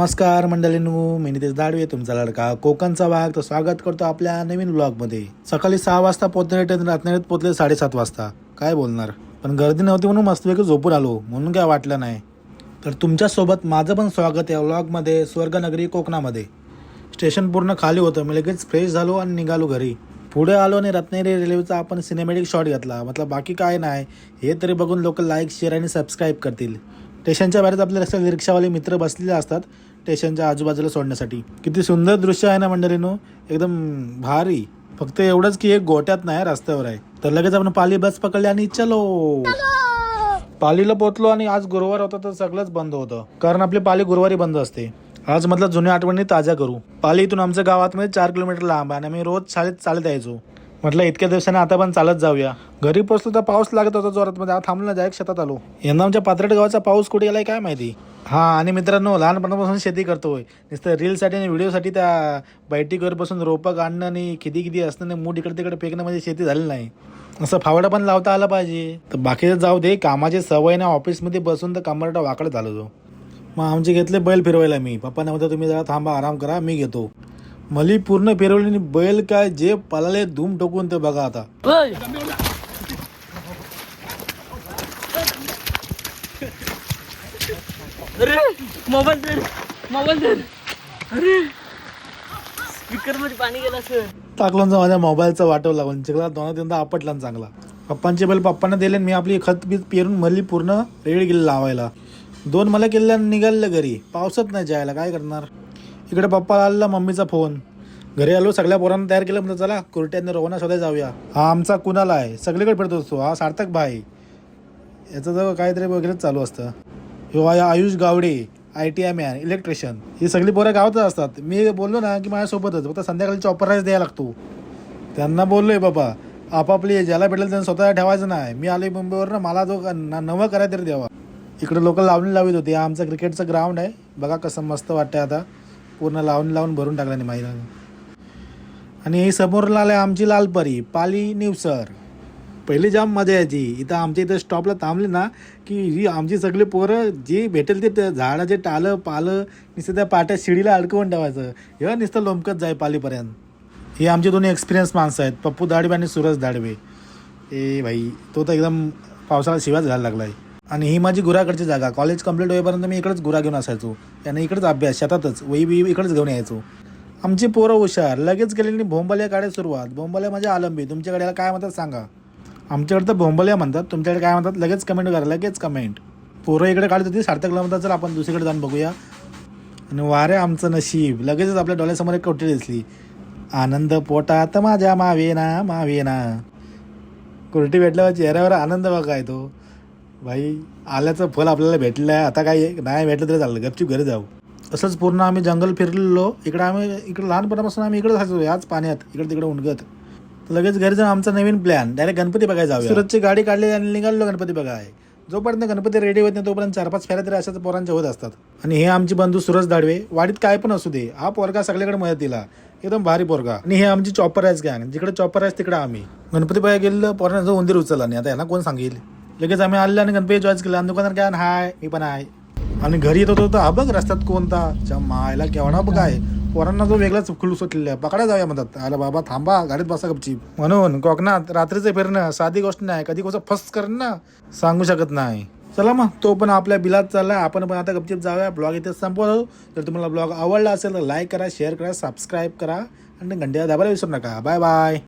नमस्कार मंडळींनो, मी नितेश दाडवे, तुमचा लाडका कोकणचा वाघ. तर स्वागत करतो आपल्या नवीन ब्लॉगमध्ये. सकाळी 6 वाजता पोहोचणारे ट्रेन रत्नागिरीत पोहोचले 7:30 वाजता. काय बोलणार, पण गर्दी नव्हती म्हणून मस्तपैकी झोपून आलो, म्हणून काय वाटलं नाही. तर तुमच्यासोबत माझं पण स्वागत आहे व्लॉगमध्ये, स्वर्गनगरी कोकणामध्ये. स्टेशन पूर्ण खाली होतं. मी लगेच फ्रेश झालो आणि निघालो घरी. पुढे आलो आणि रत्नागिरी रेल्वेचा आपण सिनेमॅटिक शॉट घेतला. मतलब बाकी काय नाही, हे तरी बघून लोक लाईक, शेअर आणि सबस्क्राईब करतील. स्टेशनच्या बाहेरच आपले रस्त्यात रिक्षावाले मित्र बसलेले असतात स्टेशनच्या आजूबाजूला सोडण्यासाठी. किती सुंदर दृश्य आहे ना मंडळींनो, एकदम भारी. फक्त एवढंच की एक गोट्यात नाही, रस्त्यावर आहे. तर लगेच आपण पाली बस पकडली आणि चलो पालीला पोहोचलो. आणि आज गुरुवार होता तर सगळंच बंद होतं, कारण आपली पाली गुरुवारी बंद असते. आज म्हटलं जुन्या आठवणी ताज्या करू. पाली इथून आमच्या गावात 4 किलोमीटर लांब आहे आणि आम्ही रोज शाळेत चालत यायचो. म्हटलं इतक्या दिवसाने आता पण चालत जाऊया. घरी पोहोचलो तर पाऊस लागत होता जोरात. मध्ये थांबलो ना, डायरेक्ट शेतात आलो. यंदा आमच्या पाथर्डी गावाचा पाऊस कुठे गेलाय काय माहिती. आणि मित्रांनो, लहानपणापासून शेती करतोय. नुसतं रीलसाठी आणि व्हिडिओसाठी त्या बैठकीवर बसून रोपं काढणं आणि किती असणं, मूठ इकडे तिकडे फेकणं म्हणजे शेती झाली नाही. असं फावडा पण लावता आला पाहिजे. तर बाकीचं जाऊ दे, कामाची सवय ना, ऑफिसमध्ये बसून तर कमरटा वाकडं झालो तो. मग आमचे घेतले बैल फिरवायला. मी पप्पाने म्हणतो तुम्ही जरा थांबा, आराम करा, मी घेतो. मली पूर्ण फिरवली आणि बैल काय जे पळाले धूम ठोकून, ते बघा आता. अरे मोबाईल अरे स्पीकर मध्ये पाणी गेलं सर. टाकलं माझ्या मोबाईलचा वाटव लागून चिखला दोनदा आपटला चांगला. पप्पांचे बैल पप्पांना दिले. मी आपली खत बीत पेरून मली पूर्ण रेडी गेली लावायला. 2 मला केल्या निघालं घरी. पावसात नाही जायला, काय करणार. इकडे पप्पा आला, मम्मीचा फोन. घरी आलो, सगळ्या पोरांना तयार केलं. म्हणतो चला कुर्ट्याने रोहना शोधायला जाऊया. हा आमचा कुणाला आहे, सगळीकडे फिरतो असतो. हा सार्थक भाई, याचं जवळ काहीतरी वगैरेच चालू असतं. ह्यो Ayush Gawde, ITI man, electrician. ही सगळी पोरं गावातच असतात. मी बोललो ना की माझ्यासोबतच, फक्त संध्याकाळी चॉपर राईस द्यायला लागतो. त्यांना बोललोय बाबा, आपापली ज्याला भेटेल त्यांना स्वतः ठेवायचं नाही. मी आलोय मुंबईवर ना, मला जो नवं करायला तरी द्यावा. इकडे लोक लावणी लावित होती. आमचं क्रिकेटचं ग्राउंड आहे बघा, कसं मस्त वाटतंय. आता पूर्ण लावून भरून टाकलं नाही माहीत. आणि समोर आलं आमची लालपरी पाली निवसर. पहिली जाम मजा यायची. इथं आमच्या इथं स्टॉपला थांबले ना की ही आमची सगळी पोरं जी भेटेल ते झाडाचे टालं पालं नुसतं त्या पाट्या शिडीला अडकवून ठेवायचं. हे नुसतं लोंबकत जाय पालीपर्यंत. हे आमचे दोन्ही एक्सपिरियन्स माणसं आहेत, पप्पू दाडवे आणि सूरज दाडवे. भाई तो तर एकदम पावसाळा शिवाच घालायला लागला आहे. आणि ही माझी गुराकडची जागा. कॉलेज कंप्लीट होईपर्यंत मी इकडेच गुरा घेऊन असायचो. त्याने इकडेच अभ्यास, शेतातच वही इकडेच घेऊन यायचो. आमची पोरं हुशार. लगेच गेलेली भोंबल्या काढायला सुरुवात. भोंबल्या म्हणजे आलंबी. तुमच्याकडे याला काय म्हणतात सांगा. आमच्याकडे तर भोंबल्या म्हणतात, तुमच्याकडे काय म्हणतात लगेच कमेंट करा, लगेच कमेंट. पोरं इकडे काढत होती, सार्थकला म्हणतात चल आपण दुसरीकडे जाऊन बघूया. आणि वारे आमचं नशीब, लगेचच आपल्या डोळ्यासमोर एक कोटी दिसली. आनंद पोटात माझ्या मावेना. कुर्टी भेटल्यावर चेहऱ्यावर आनंद बघा येतो. भाई आल्याचं फल आपल्याला भेटलं आहे. आता काही नाही भेटलं तरी चाललं, गपचूप घरी जाऊ. असंच पूर्ण आम्ही जंगल फिरलेलो. इकडे लहानपणापासून आम्ही इकडे जायचो, याच पाण्यात इकडे तिकडे उंडगत. तर लगेच घरी जाऊन आमचा नवीन प्लॅन, डायरेक्ट गणपती बघायला जाऊया. सुरतची गाडी काढली आणि निघालो गणपती बघाय. जोपर्यंत गणपती रेडी होत नाही तोपर्यंत 4-5 फेऱ्या तरी अशाच पोरांच्या होत असतात. आणि हे आमची बंधू सूरज दाडवे. वाडीत काय पण असू दे, हा पोरगा सगळीकडे मदत दिला, एकदम भारी पोरगा. आणि हे आमची चॉपर राईस गँग. जिकडे चॉपर राईस तिकडे आम्ही. गणपती बघायला गेलं, पोरांना जो उंदीर उचलला नाही. आता यांना कोण सांगेल. लगेच आम्ही आले आणि गणपती चॉईस केला. आणि दुकानात काय हाय, मी पण आहे. आणि घरी येत होतो तर हा बघ रस्त्यात कोणता मायला केवढा बघ आहे. पोरांना जो वेगळाच खुलूस सुटलेला, पकडा जाऊया म्हणतात. आला बाबा थांबा, गाडीत बसा गपचीप. म्हणून कोकणात रात्रीचं फिरणं साधी गोष्ट नाही. कधी कसं फस करणं ना, सांगू शकत नाही. चला मग, तो पण आपल्या बिलात चालला. आपण पण आता गपचीप जाऊया. ब्लॉग इथे संपवतो. जर तुम्हाला ब्लॉग आवडला असेल तर लाईक करा, शेअर करा, सबस्क्राईब करा आणि घंट्याला दाबायला विसरू नका. Bye bye.